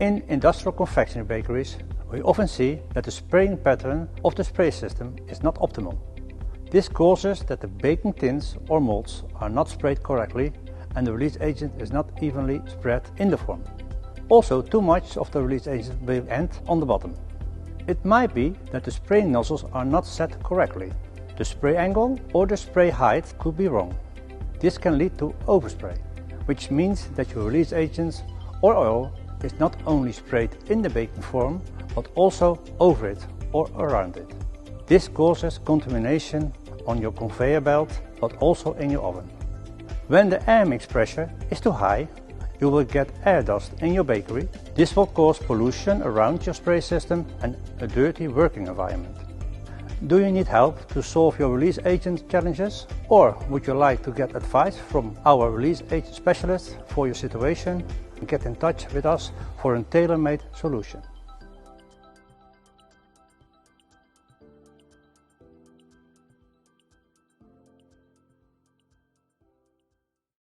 In industrial confectionery bakeries, we often see that the spraying pattern of the spray system is not optimal. This causes that the baking tins or molds are not sprayed correctly and the release agent is not evenly spread in the form. Also, too much of the release agent will end on the bottom. It might be that the spraying nozzles are not set correctly. The spray angle or the spray height could be wrong. This can lead to overspray, which means that your release agents or oil is not only sprayed in the baking form, but also over it or around it. This causes contamination on your conveyor belt, but also in your oven. When the air mix pressure is too high, you will get air dust in your bakery. This will cause pollution around your spray system and a dirty working environment. Do you need help to solve your release agent challenges? Or would you like to get advice from our release agent specialist for your situation? Get in touch with us for a tailor-made solution.